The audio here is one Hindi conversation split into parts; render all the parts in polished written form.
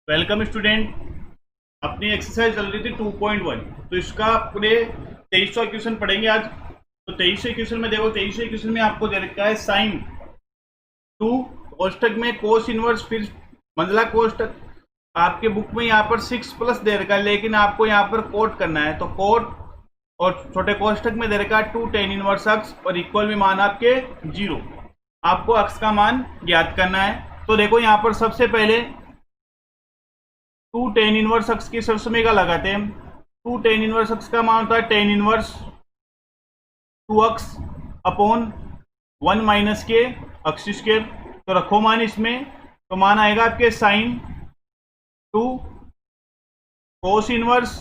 Welcome student. अपनी एक्सरसाइज चल रही थी 2.1। तो इसका पूरे 2300 क्वेश्चन पढ़ेंगे आज। तो 2300 क्वेश्चन में देखो, 2300 क्वेश्चन में आपको दे रखा है साइन 2 कोष्टक में कोस इनवर्स, फिर मंझला कोष्टक। आपके बुक में यहाँ पर 6 प्लस दे रखा है, लेकिन आपको यहाँ पर कोट करना है। तो कोट और छोटे कोष्टक में दे रखा है 2 tan इनवर्स अक्स और इक्वल में मान आपके 0। आपको अक्स का मान ज्ञात करना है। तो देखो यहाँ पर सबसे पहले 2 tan इनवर्स अक्स की सरसमी का लगाते हैं। 2 tan इनवर्स अक्स का मान होता है tan inverse 2x upon 1 minus के अक्स स्क्वायर। तो रखो मान इसमें, तो मान आएगा आपके साइन 2 कोस इनवर्स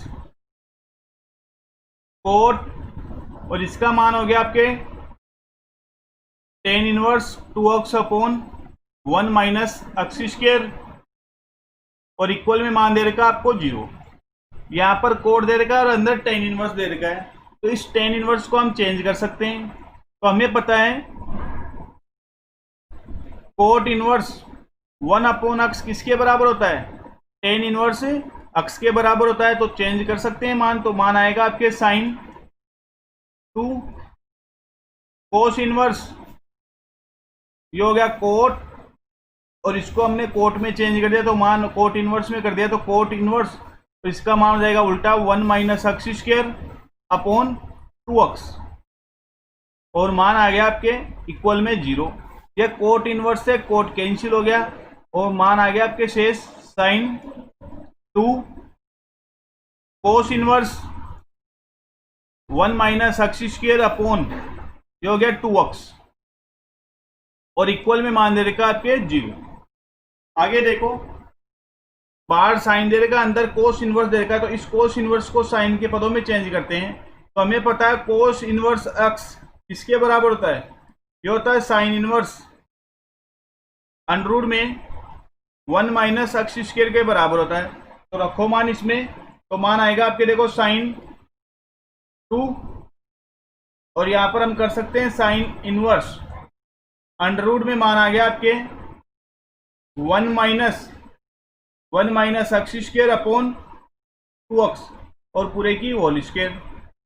कोट, और इसका मान हो गया आपके tan inverse 2x upon 1 minus x square और इक्वल में मान दे रखा आपको 0। यहां पर कोड दे रखा है और अंदर tan इनवर्स दे रखा है। तो इस tan इनवर्स को हम चेंज कर सकते हैं। तो हमें पता है कोट इनवर्स 1 अपॉन अक्स किसके बराबर होता है? tan इनवर्स अक्स के बराबर होता है। तो चेंज कर सकते हैं मान। तो मान आएगा आपके साइन 2 कोस इनवर्स, ये हो गया कोट, और इसको हमने कोट में चेंज कर दिया तो मान कोट इनवर्स में कर दिया। तो कोट इनवर्स, तो इसका मान हो जाएगा उल्टा 1 minus x square upon 2x, और मान आ गया आपके इक्वल में 0। यह कोट इनवर्स से कोट कैंसिल हो गया और मान आ गया आपके शेष sign 2 cos inverse 1 minus x square upon, ये हो गया 2x, और इक्वल में मान दे रखा आपके 0। आगे देखो, बाहर साइन दे रखा, अंदर कोस इनवर्स दे रखा है। तो इस कोस इनवर्स को साइन के पदों में चेंज करते हैं। तो हमें पता है कोस इनवर्स अक्स किसके बराबर होता है? ये होता है साइन इनवर्स अंडर रूट में 1 माइनस अक्स स्क्वायर के बराबर होता है। तो रखो मान इसमें, तो मान आएगा आपके देखो साइन 2, और यहां पर हम कर सकते हैं साइन इनवर्स अंडर रूट में मान आ गया आपके 1 minus x square upon 2x और पूरे की होल स्क्वायर,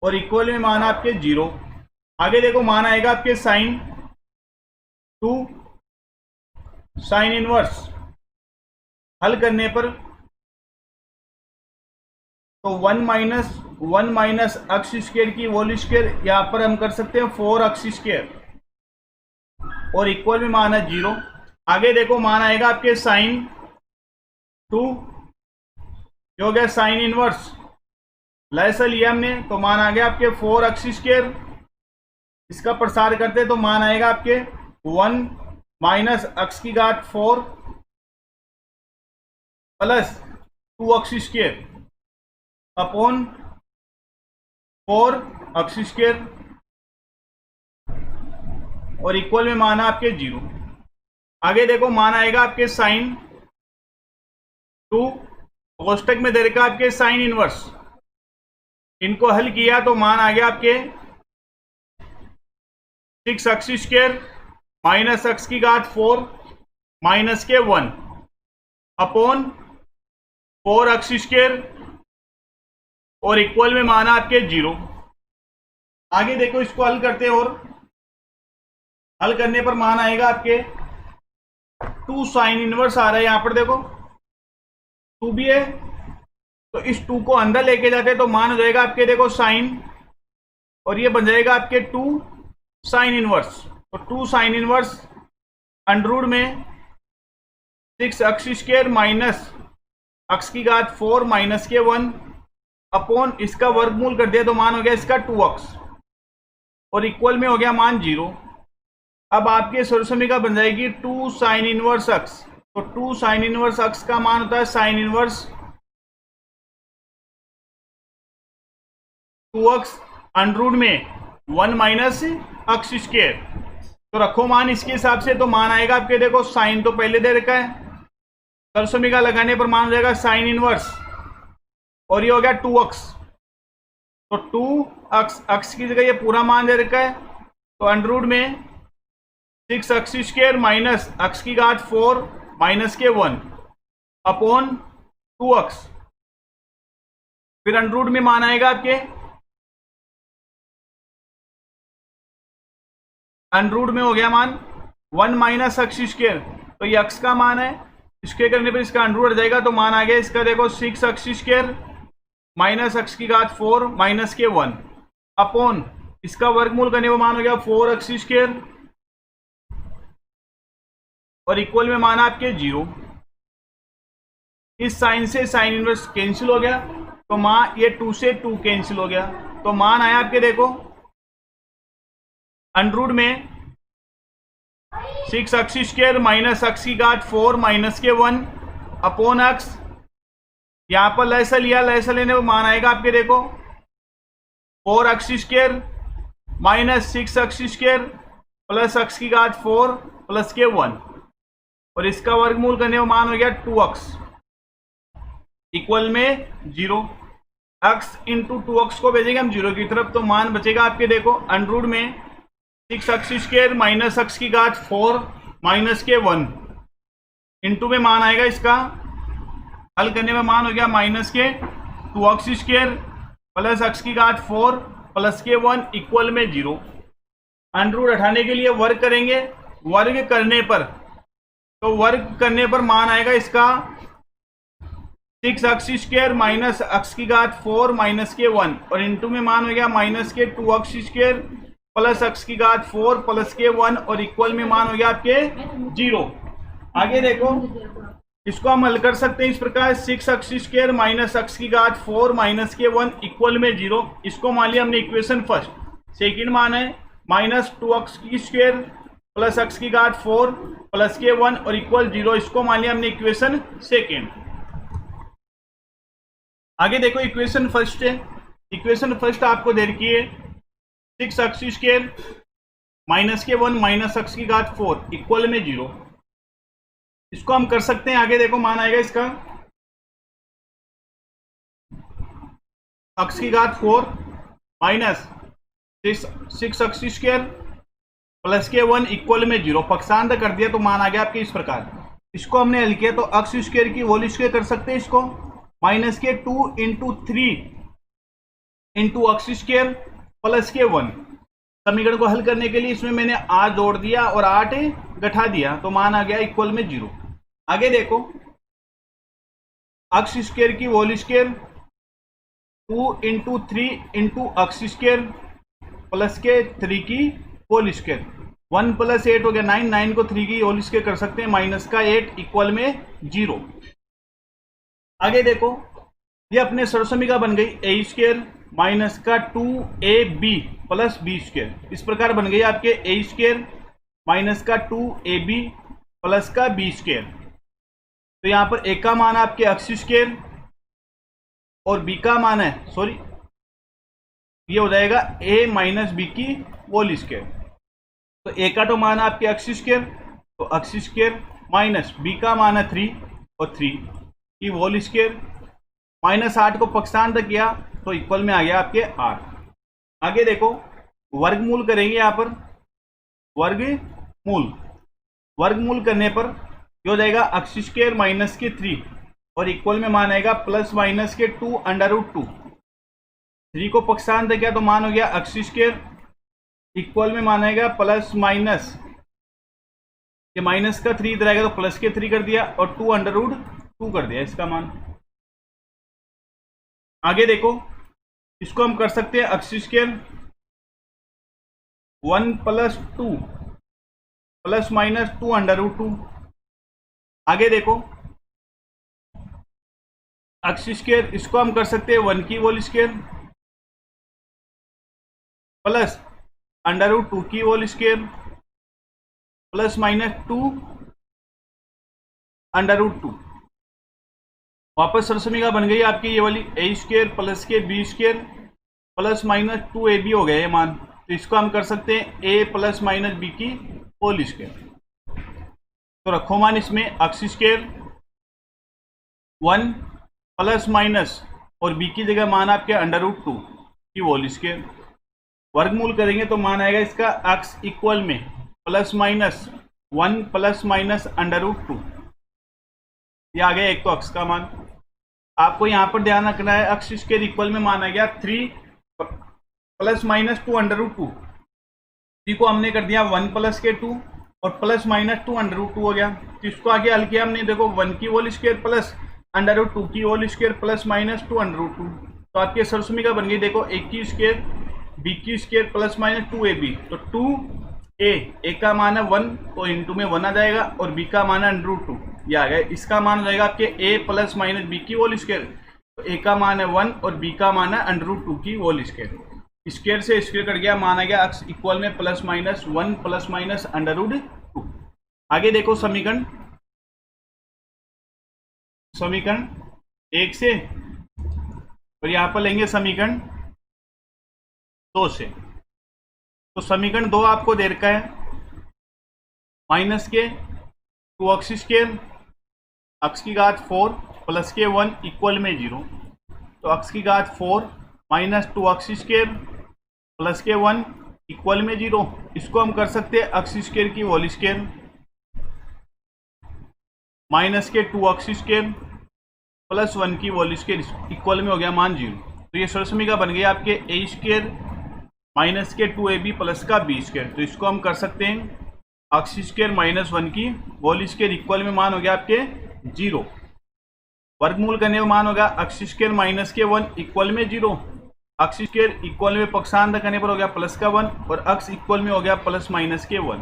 और इक्वल में मान आपके 0। आगे देखो मान आएगा आपके साइन 2 साइन इनवर्स, हल करने पर तो 1 माइनस अक्स स्क्वायर की होल स्क्वायर, यहां पर हम कर सकते हैं 4x स्क्वायर, और इक्वल में मान है 0। आगे देखो मान आएगा आपके साइन 2, जो हो गया साइन इनवर्स, लैसा लिया हमने तो मान आ गया आपके 4x स्क्वायर। इसका प्रसार करते तो मान आएगा आपके 1 माइनस अक्स की घात 4 plus 2x square upon 4x square, और इक्वल में मान आपके 0। आगे देखो मान आएगा आपके साइन 2 कोष्टक में दे रखा आपके साइन इनवर्स, इनको हल किया तो मान आ गया आपके 6x स्क्वायर माइनस अक्स की घात 4 माइनस के 1 अपॉन 4x स्क्वायर, और इक्वल में मान आपके 0। आगे देखो इसको हल करते हैं, और हल करने पर मान आएगा आपके 2 साइन इनवर्स आ रहा है। यहां पर देखो 2 भी है, तो इस 2 को अंदर लेके जाते तो मान हो जाएगा आपके देखो साइन, और ये बन जाएगा आपके 2 साइन इनवर्स। तो 2 साइन इनवर्स अंडर रूट में 6x स्क्वायर माइनस अक्स की घात 4 माइनस के 1 अपॉन, इसका वर्गमूल कर दिया तो मान हो गया इसका 2x, और इक्वल में हो गया मान 0। अब आपके सरसमीका बन जाएगी 2 साइन इनवर्स अक्स। तो 2 साइन इनवर्स अक्स का मान होता है sine inverse 2x under root में 1 माइनस अक्स स्क्वायर। तो रखो मान इसके हिसाब से, तो मान आएगा आपके देखो साइन तो पहले दे रखा है, सरसमीका लगाने पर मान हो जाएगा साइन इनवर्स, और ये हो गया 2x। तो 2x अक्स की जगह ये पूरा मान दे रखा है, तो अंडर रूट में 6x स्क्वायर माइनस अक्स की घात 4 माइनस के 1 अपॉन 2x, फिर अंडर रूट में मान आएगा आपके अंडर रूट में हो गया मान 1 माइनस एक्स स्क्वायर, तो ये x का मान है, स्क्वायर करने पर इसका अंडर रूट आ जाएगा, तो मान आ गया इसका देखो 6x स्क्वायर माइनस एक्स की घात 4 माइनस के 1 अपॉन इसका वर्गमूल करने पर मान हो गया 4x स्क्वायर और इक्वल में मान आपके 0। इस साइन से साइन इनवर्स कैंसिल हो गया, तो मान ये 2 से 2 कैंसिल हो गया, तो मान आया आपके देखो अंडर रूट में 6x स्क्वायर माइनस एक्स की घात 4 माइनस के 1 अपॉन एक्स, यहां पर लैसा लिया, लैसा लेने पर मान आएगा आपके देखो 4x square minus 6x square plus x की घात 4 प्लस के 1 और इसका वर्गमूल करने पर मान हो गया 2x इक्वल में 0। x इंटू 2x को भेजेंगे हम 0 की तरफ, तो मान बचेगा आपके देखो अंडर रूट में 6x स्क्वायर माइनस एक्स की घात 4 माइनस के 1 इंटू में मान आएगा इसका हल करने में मान हो गया माइनस के 2x स्क्वायर प्लस एक्स की घात 4 प्लस के 1 इक्वल में 0। अंडर रूट हटाने के लिए वर्ग करेंगे, वर्ग करने पर तो वर्ग करने पर मान आएगा इसका 6x स्क्वायर माइनस एक्स की घात 4 माइनस के 1 और इंटू में मान हो गया माइनस के 2x स्क्वायर प्लस एक्स की घात 4 प्लस के 1 और इक्वल में मान हो गया आपके 0। आगे देखो इसको हम हल कर सकते हैं इस प्रकार 6x स्क्वायर माइनस एक्स की घात 4 माइनस के 1 इक्वल में 0। इसको मान लिया हमने इक्वेशन फर्स्ट। सेकंड मान है minus 2x square plus x की घात 4 प्लस के 1 और इक्वल 0, इसको मान लिया हमने इक्वेशन सेकेंड। आगे देखो इक्वेशन फर्स्ट है, इक्वेशन फर्स्ट आपको दे रखी है 6x स्क्वायर माइनस के 1 माइनस एक्स की घात 4 इक्वल में 0। इसको हम कर सकते हैं, आगे देखो मान आएगा इसका x की घात 4 माइनस 6x स्क्वायर प्लस के 1 इक्वल में 0, पक्षांतर कर दिया तो मान आ गया आपके इस प्रकार। इसको हमने हल किया तो x स्क्वायर की होल स्क्वायर कर सकते हैं, इसको माइनस के 2 into 3 into x square plus के 1। समीकरण को हल करने के लिए इसमें मैंने 8 जोड़ दिया और 8 घटा दिया तो मान आ गया इक्वल में 0। आगे देखो एक्स स्क्वायर की whole square 2 into 3 into x square plus के 3 की होल स्क्वायर 1 प्लस 8 हो गया 9, 9 को 3 की होल स्क्वायर कर सकते हैं माइनस का 8 इक्वल में 0। आगे देखो ये अपने सरसमीका बन गई ए स्क्वायर माइनस का 2ab प्लस बी स्क्वायर, इस प्रकार बन गई आपके ए स्क्वायर माइनस का 2ab प्लस का बी स्क्वायर। तो यहां पर ए का मान आपके एक्स स्क्वायर और बी का मान है सॉरी ये हो जाएगा ए माइनस बी की होल स्क्वायर। तो ए का तो मान है आपके एक्स स्क्वायर, तो एक्स स्क्वायर माइनस बी का मान है 3 और 3 की होल स्क्वायर माइनस 8 को पक्षांतर किया तो इक्वल में आ गया आपके 8। आगे देखो वर्गमूल करेंगे यहां पर, वर्गमूल करने पर ये हो जाएगा एक्स स्क्वायर माइनस के 3 और इक्वल में मान आएगा प्लस माइनस के 2 अंडर रूट 2। 3 को पक्षांतर किया तो मान हो गया एक्स स्क्वायर इक्वल में मान आएगा प्लस माइनस ये माइनस का 3 इधर आएगा तो प्लस के 3 कर दिया और 2 अंडर रूट 2 कर दिया इसका मान। आगे देखो इसको हम कर सकते हैं x square 1 plus 2 plus minus 2 under root 2। आगे देखो एक्स स्क्वायर इसको हम कर सकते हैं 1 की whole square plus under root 2 की whole square plus minus 2 under root 2। वापस सरसमीका बन गई आपकी ये वाली ए स्क्वायर प्लस के b square plus minus 2ab हो गया ये मान, तो इसको हम कर सकते हैं ए प्लस माइनस बी की होल स्क्वायर। तो रखो मान इसमें एक्स स्क्वायर 1 प्लस माइनस और बी की जगह मान आपके अंडर रूट 2 की होल स्क्वायर। वर्गमूल करेंगे तो मान आएगा इसका एक्स इक्वल में plus minus 1 plus minus under root 2, ये आ गया एक तो एक्स का मान। आपको यहाँ पर ध्यान रखना है एक्स स्क्वायर इक्वल में माना गया 3 plus minus 2 under root 2। Three को हमने कर दिया 1 प्लस के 2 और प्लस माइनस 2 अंडर रूट 2 हो गया। तो इसको आगे हल किया हमने, देखो 1 की whole square plus under root 2 की whole square plus minus 2 under root 2। तो आपके सरसमिका बन गई, देखो a की स्क्वायर b की स्क्वायर प्लस माइनस 2ab। तो 2a का मान है 1 तो इंटू में 1 आ जाएगा और b का मान है अंडर रूट 2, ये आ गया। इसका मान हो जाएगा आपके a प्लस माइनस b की होल स्क्वायर। तो a का मान है 1 और b का मान है अंडर रूट 2 की होल स्क्वायर। स्क्वायर से स्क्वायर कट गया, माना गया x इक्वल में plus minus 1 plus minus under root 2। आगे देखो समीकरण 1 से और यहां पर लेंगे समीकरण 2 से। तो समीकरण 2 आपको दे रखा है माइनस के 2x स्क्वायर x की घात 4 प्लस के 1 इक्वल में 0। तो x की घात 4 माइनस 2x स्क्वायर प्लस के 1 इक्वल में 0। इसको हम कर सकते हैं x स्क्वायर की होल स्क्वायर माइनस के 2x स्क्वायर प्लस 1 की होल स्क्वायर इक्वल में हो गया मान 0। तो ये सरसमिका बन गई आपके a स्क्वायर माइनस के 2ab प्लस का b स्क्वायर। तो इसको हम कर सकते हैं x स्क्वायर माइनस 1 की होल स्क्वायर इक्वल में मान हो गया आपके 0। वर्गमूल करने में मान होगा x स्क्वायर माइनस के 1 इक्वल में 0। x स्क्वायर इक्वल में पक्षांतर करने पर हो गया प्लस का 1 और x इक्वल में हो गया प्लस माइनस के 1।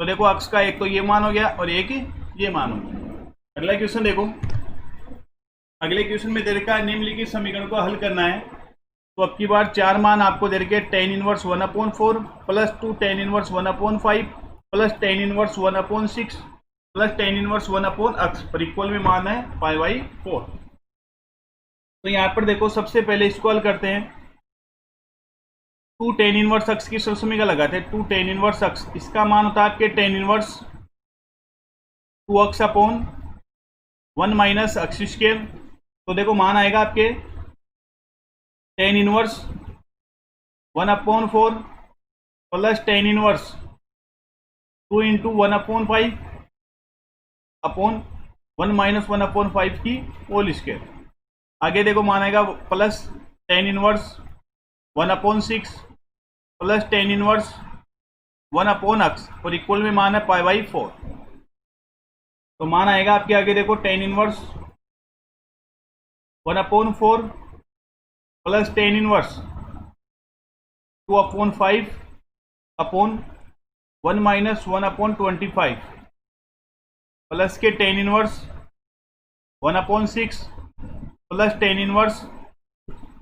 तो देखो x का एक तो ये मान हो गया और एक ये मान हो गया। अगला क्वेश्चन देखो, अगले क्वेश्चन में दे रखा है निम्नलिखित समीकरण को हल करना है। तो अब की बार 4 मान आपको दे रखे tan inverse 1/4 plus 2 tan inverse 1/5 plus tan inverse 1/6 plus tan inverse 1/x पर इक्वल में मान है π/4। तो यहाँ पर देखो सबसे पहले इसको हल करते हैं। 2 tan इनवर्स x की सरसमिका लगाते हैं। 2 tan इनवर्स x इसका मान होता है आपके tan inverse 2x/1 minus x square. तो देखो मान आएगा आपके tan inverse 1/4 plus tan inverse 2 into 1/5 upon 1 minus 1/5 की होल स्क्वायर। आगे देखो मान आएगा plus tan inverse 1/6 plus tan inverse 1/x और इक्वल में मान है π/4। तो मान आएगा आपके आगे देखो tan inverse 1/4 plus tan inverse 2/5 upon 1 minus 1/25 plus के tan inverse 1/6 plus tan inverse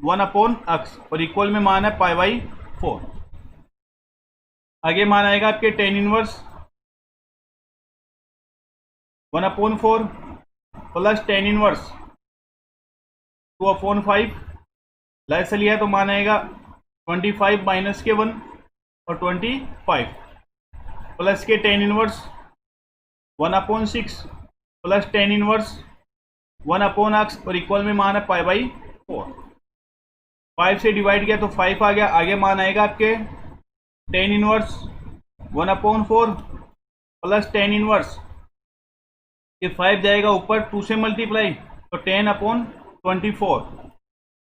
1/x और इक्वल में मान है π/4। आगे मान आएगा आपके tan inverse 1/4 plus tan inverse 2/5 like लिया तो मान आएगा 25 माइनस के 1 और 25 प्लस के tan inverse 1/6 plus tan inverse 1/x और इक्वल में मान है π/4। 5 से डिवाइड किया तो 5 आ गया। आगे मान आएगा आपके tan inverse 1/4 plus tan inverse ये 5 जाएगा ऊपर 2 से मल्टीप्लाई तो 10/24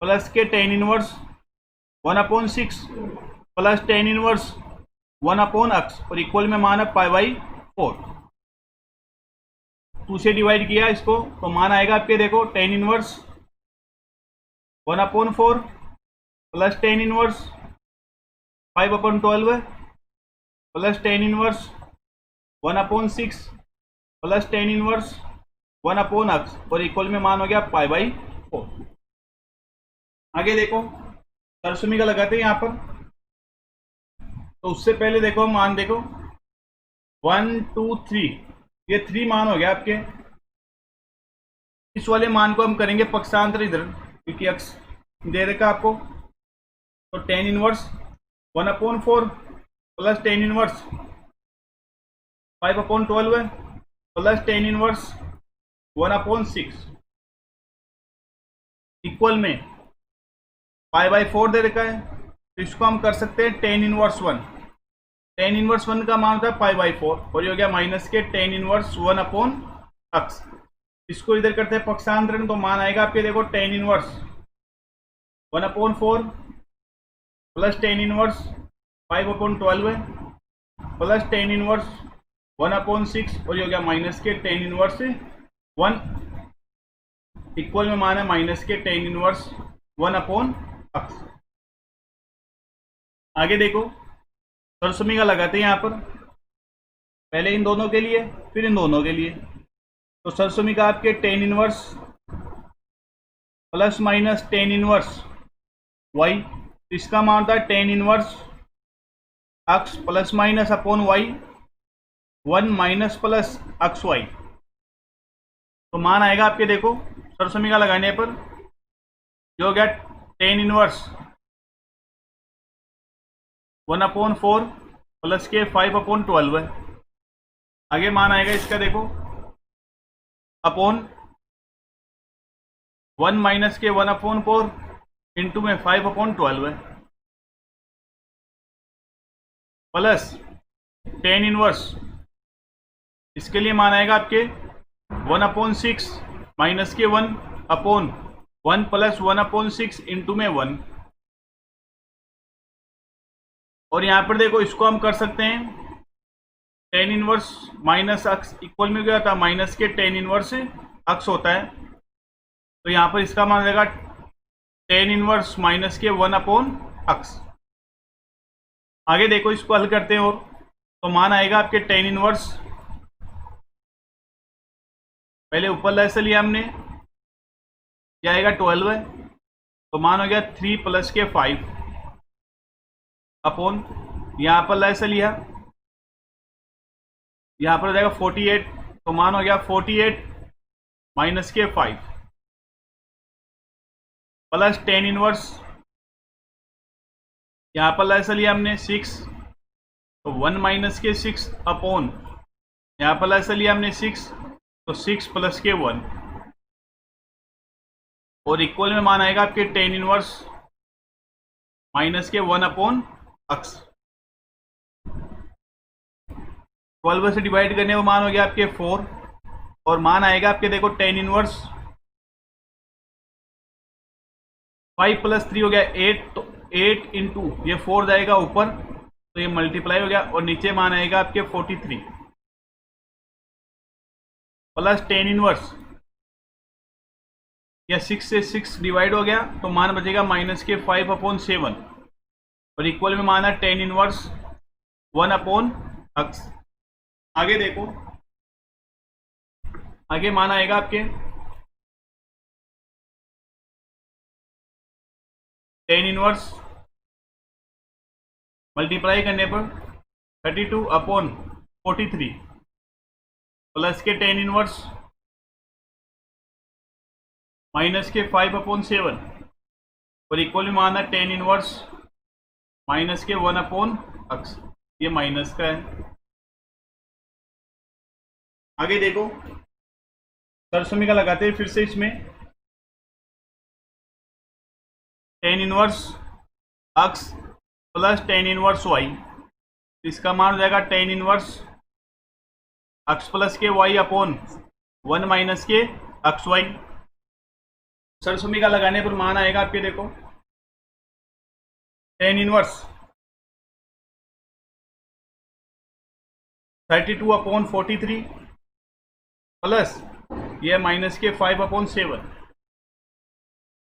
प्लस के tan inverse 1/6 plus tan inverse 1/x और इक्वल में मान है π/4। 2 से डिवाइड किया इसको तो मान आएगा आपके देखो tan inverse 1/4 plus tan inverse 5/12 plus tan inverse 1/6 plus tan inverse 1/x और इक्वल में मान हो गया π/4। आगे देखो सरसमिका लगाते हैं यहाँ पर। तो उससे पहले देखो मान देखो 1 2 3 ये 3 मान हो गया आपके। इस वाले मान को हम करेंगे पक्षांतर इधर क्योंकि x दे रखा आपको। तो tan inverse 1/4 plus tan inverse 5/12 plus tan inverse 1/6 equal में π/4 दे रखा है। तो इसको हम कर सकते हैं tan इनवर्स 1। tan इनवर्स 1 का मान होता है π/4 और ये हो गया माइनस के tan इनवर्स 1/x इसको इधर करते हैं पक्षांतरण, तो मान आएगा आपके देखो tan inverse 1/4 plus tan inverse 5/12 plus tan inverse 1/6 और ये हो गया माइनस के tan इनवर्स 1 इक्वल में मान है माइनस के tan इनवर्स 1/x। आगे देखो सरसमी का लगाते हैं यहाँ पर, पहले इन दोनों के लिए फिर इन दोनों के लिए। तो सरसमी का आपके tan inverse plus minus tan inverse y, इसका मान होता है tan inverse x plus minus upon y 1 minus plus x y. तो मान आएगा आपके देखो सरसमी का लगाने पर जो हो गया tan इनवर्स 1/4 प्लस के 5/12 है। आगे मान आएगा इसका देखो अपॉन 1 माइनस के 1/4 इंटू में 5/12 है प्लस tan इनवर्स, इसके लिए मान आएगा आपके 1/6 माइनस के 1/1 प्लस 1/6 इंटू में 1। और यहां पर देखो इसको हम कर सकते हैं tan inverse minus x equal में क्या होता है माइनस के tan इनवर्स एक्स होता है। तो यहां पर इसका मान रहेगा tan इनवर्स माइनस के 1/x। आगे देखो इसको हल करते हैं और तो मान आएगा आपके tan इनवर्स, पहले ऊपर लैसे लिया हमने, क्या आएगा 12 है, तो मान हो गया 3 प्लस के 5 अपॉन यहां पर लैसे लिया, यहां पर हो जाएगा 48, तो मान हो गया 48 माइनस के 5 प्लस tan इनवर्स, यहां पर लैसे लिया हमने 6, तो 1 माइनस के 6 अपॉन यहां पर लैसे लिया हमने 6, तो 6 प्लस के 1 और इक्वल में मान आएगा आपके tan इनवर्स माइनस के 1/x। 12 से डिवाइड करने को मान हो गया आपके 4 और मान आएगा आपके देखो tan इनवर्स 5 प्लस 3 हो गया 8, तो 8 इंटू ये 4 जाएगा ऊपर, तो ये मल्टीप्लाई हो गया और नीचे मान आएगा आपके 43 प्लस tan इनवर्स, या 6 से 6 डिवाइड हो गया तो मान बचेगा माइनस के 5/7 और इक्वल में मान है tan इनवर्स 1/x। आगे देखो, आगे मान आएगा आपके tan इनवर्स मल्टीप्लाई करने पर 32/43 प्लस के tan इनवर्स माइनस के 5/7 और इक्वल में मान है tan इनवर्स माइनस के 1/x, ये माइनस का है। आगे देखो सरसमी का लगाते हैं फिर से, इसमें tan inverse x plus tan inverse y, इसका मान हो जाएगा tan इनवर्स x प्लस के y अपॉन 1 माइनस के एक्स वाई। सरसमी का लगाने पर मान आएगा आपके देखो tan इनवर्स 32/43 प्लस ये माइनस के 5/7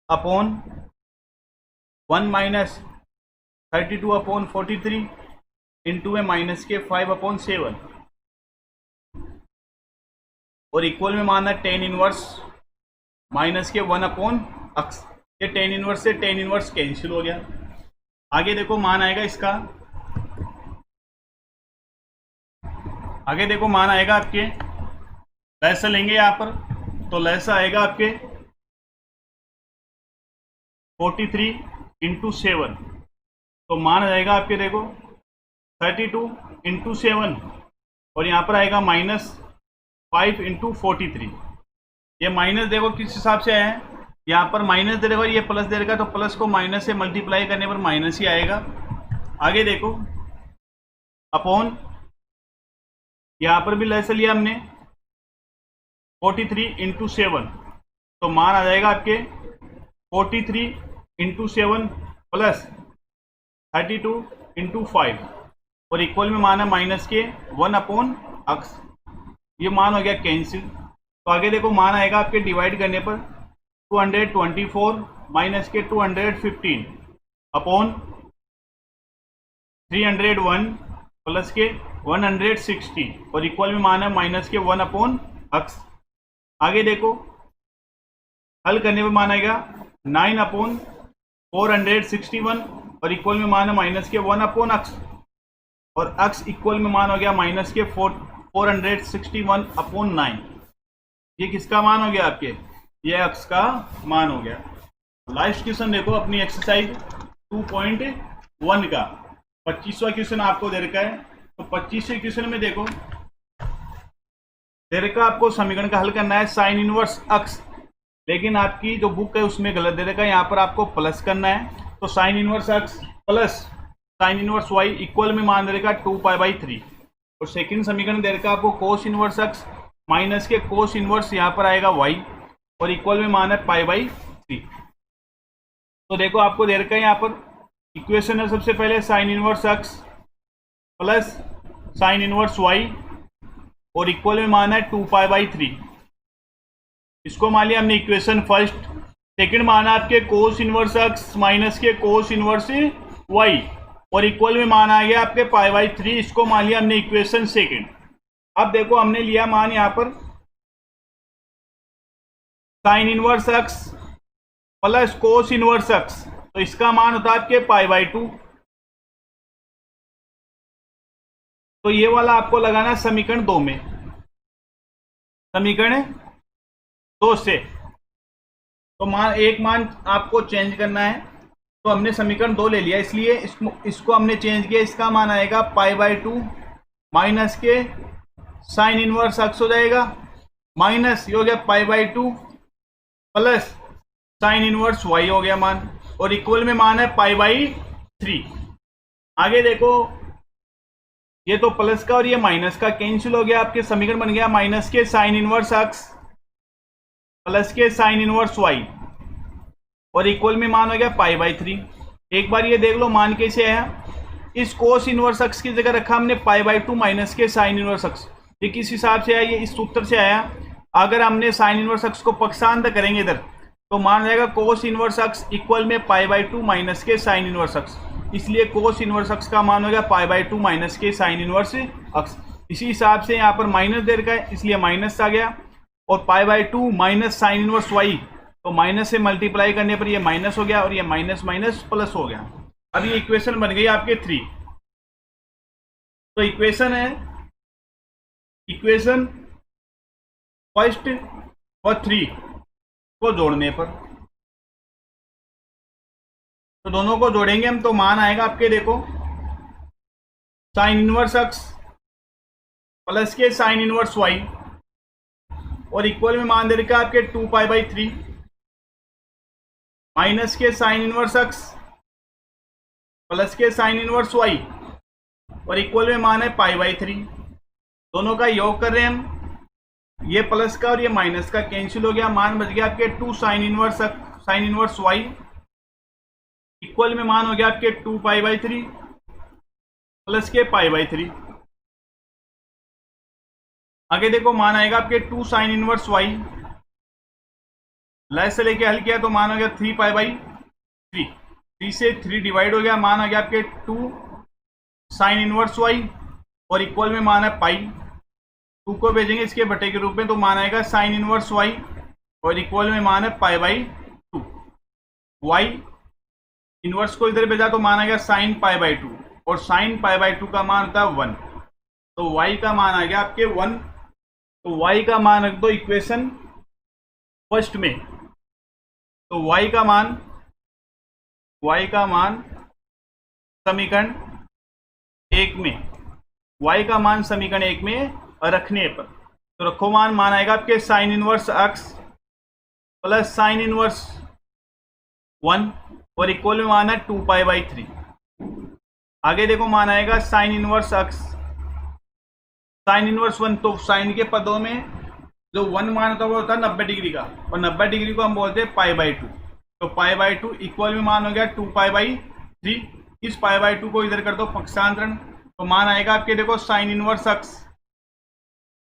अपॉन 1 माइनस 32/43 इंटू में माइनस के 5/7 और इक्वल में मान है tan इनवर्स माइनस के 1/x। ये tan इनवर्स से tan इनवर्स कैंसिल हो गया। आगे देखो मान आएगा इसका, आगे देखो मान आएगा आपके लैसा लेंगे यहाँ पर, तो लैसा आएगा आपके 43 इंटू 7, तो मान आ जाएगा आपके देखो 32 इंटू 7 और यहाँ पर आएगा माइनस 5 इंटू 43। ये माइनस देखो किस हिसाब से आया है, यहाँ पर माइनस दे देगा, ये प्लस दे देगा, तो प्लस को माइनस से मल्टीप्लाई करने पर माइनस ही आएगा। आगे देखो अपॉन यहाँ पर भी लैसा लिया हमने, 43 इंटू 7, तो मान आ जाएगा आपके 43 इंटू 7 प्लस 32 इंटू 5 और इक्वल में मान है माइनस के 1/x। ये मान हो गया कैंसिल। तो आगे देखो मान आएगा आपके डिवाइड करने पर 224 माइनस के 215 अपॉन 301 प्लस के 160 और इक्वल में मान है माइनस के 1/x। आगे देखो हल करने पर मान आएगा 9/461 और इक्वल में मान है माइनस के 1/x और x इक्वल में मान हो गया माइनस के 461/9। ये किसका मान हो गया आपके, ये x का मान हो गया। लास्ट क्वेश्चन देखो अपनी एक्सरसाइज 2.1 का 25वां क्वेश्चन आपको दे रखा है। तो 25वें क्वेश्चन में देखो दे रखा आपको समीकरण का हल करना है साइन इनवर्स x, लेकिन आपकी जो बुक है उसमें गलत दे रखा है, यहाँ पर आपको प्लस करना है। तो sine inverse x plus sine inverse y equal में मान दे रखा 2π/3 और सेकंड समीकरण दे रखा आपको कोस इनवर्स x माइनस के कोस इनवर्स यहाँ पर आएगा y और इक्वल में मान है π/3। तो देखो आपको दे रखा है यहाँ पर इक्वेशन है सबसे पहले sine inverse x plus sine inverse y और इक्वल में मान है 2π/3। इसको मान लिया हमने इक्वेशन फर्स्ट। सेकंड मान आपके कोस इनवर्स x माइनस के कोस इनवर्स y और इक्वल में मान आ गया आपके π/3। इसको मान लिया हमने इक्वेशन सेकंड। अब देखो हमने लिया मान यहां पर sine inverse x plus cos inverse x, तो इसका मान होता है आपके π/2। तो ये वाला आपको लगाना है समीकरण 2 में, समीकरण 2 से। तो एक मान आपको चेंज करना है, तो हमने समीकरण 2 ले लिया इसलिए इसको हमने चेंज किया। इसका मान आएगा π/2 माइनस के साइन इनवर्स x हो जाएगा माइनस ये हो गया π/2 प्लस साइन इनवर्स y हो गया मान और इक्वल में मान है π/3। आगे देखो ये तो प्लस का और ये माइनस का कैंसिल हो गया, आपके समीकरण बन गया माइनस के साइन इनवर्स x प्लस के साइन इनवर्स y और इक्वल में मान हो गया π/3। एक बार ये देख लो मान कैसे आया, इस कोस इनवर्स x की जगह रखा हमने π/2 माइनस के साइन इनवर्स x। ये किस हिसाब से आया, ये इस सूत्र से आया। अगर हमने साइन इनवर्स x को पक्षांतर करेंगे इधर तो मान जाएगा कोस इनवर्स x इक्वल में π/2 माइनस के साइन इनवर्स x, इसलिए कोस इनवर्स x का मान हो गया π/2 माइनस के साइन इनवर्स x। इसी हिसाब से यहाँ पर माइनस दे रखा है इसलिए माइनस आ गया और π/2 माइनस साइन इनवर्स y, तो माइनस से मल्टीप्लाई करने पर ये माइनस हो गया और ये माइनस माइनस प्लस हो गया। अब ये इक्वेशन बन गई आपके 3। तो इक्वेशन है इक्वेशन फर्स्ट और 3 को जोड़ने पर, तो दोनों को जोड़ेंगे हम तो मान आएगा आपके देखो साइन इनवर्स x प्लस के साइन इनवर्स y और इक्वल में मान दे रखा आपके 2π/3 माइनस के साइन इनवर्स x प्लस के साइन इनवर्स y और इक्वल में मान है π/3। दोनों का योग कर रहे हैं हम, ये प्लस का और ये माइनस का कैंसिल हो गया, मान बच गया आपके 2 साइन इनवर्स y इक्वल में मान हो गया आपके 2π/3 प्लस के π/3। आगे देखो मान आएगा आपके 2 साइन इनवर्स y, लेस से लेके हल किया तो मान हो गया 3π/3। 3 से 3 डिवाइड हो गया, मान आ गया आपके 2 साइन इनवर्स y और इक्वल में मान है पाई। 2 को भेजेंगे इसके बटे के रूप में तो मान आएगा साइन इनवर्स y और इक्वल में मान है π/2। y इनवर्स को इधर भेजा तो मान आएगा साइन π/2 और साइन π/2 का मान होता है 1, तो y का मान आ गया आपके 1। तो y का मान रख दो इक्वेशन फर्स्ट में, तो y का मान समीकरण 1 में, y का मान समीकरण 1 में रखने पर तो रखो मान आएगा आपके sine inverse x plus sine inverse 1 और इक्वल में मान है 2π/3। आगे देखो मान आएगा sine inverse x sine inverse 1, तो साइन के पदों में जो 1 मान होता है वो होता है 90 डिग्री का, और 90 डिग्री को हम बोलते हैं π/2। तो π/2 इक्वल में मान हो गया 2π/3। इस π/2 को इधर कर दो पक्षांतरण, तो मान आएगा आपके देखो साइन इनवर्स अक्स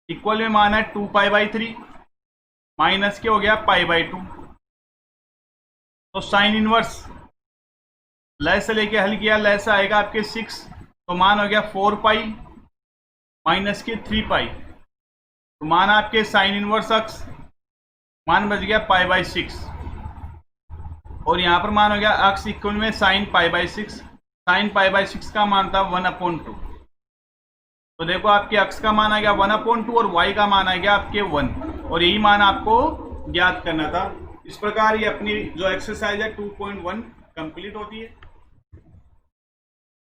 इक्वल में मान है 2π/3 माइनस के हो गया π/2। तो साइन इनवर्स लेस से लेके हल किया, लेस आएगा आपके 6, तो मान हो गया 4π माइनस के 3π। तो मान आपके साइन इनवर्स अक्स मान बच गया π/6, और यहां पर मान हो गया अक्स इक्वल में साइन π/6। साइन π/6 का मान था 1/2। तो देखो आपके अक्स का मान आ गया 1/2 और वाई का मान आ गया आपके 1, और यही मान आपको ज्ञात करना था। इस प्रकार ये अपनी जो एक्सरसाइज है 2.1 कंप्लीट होती है।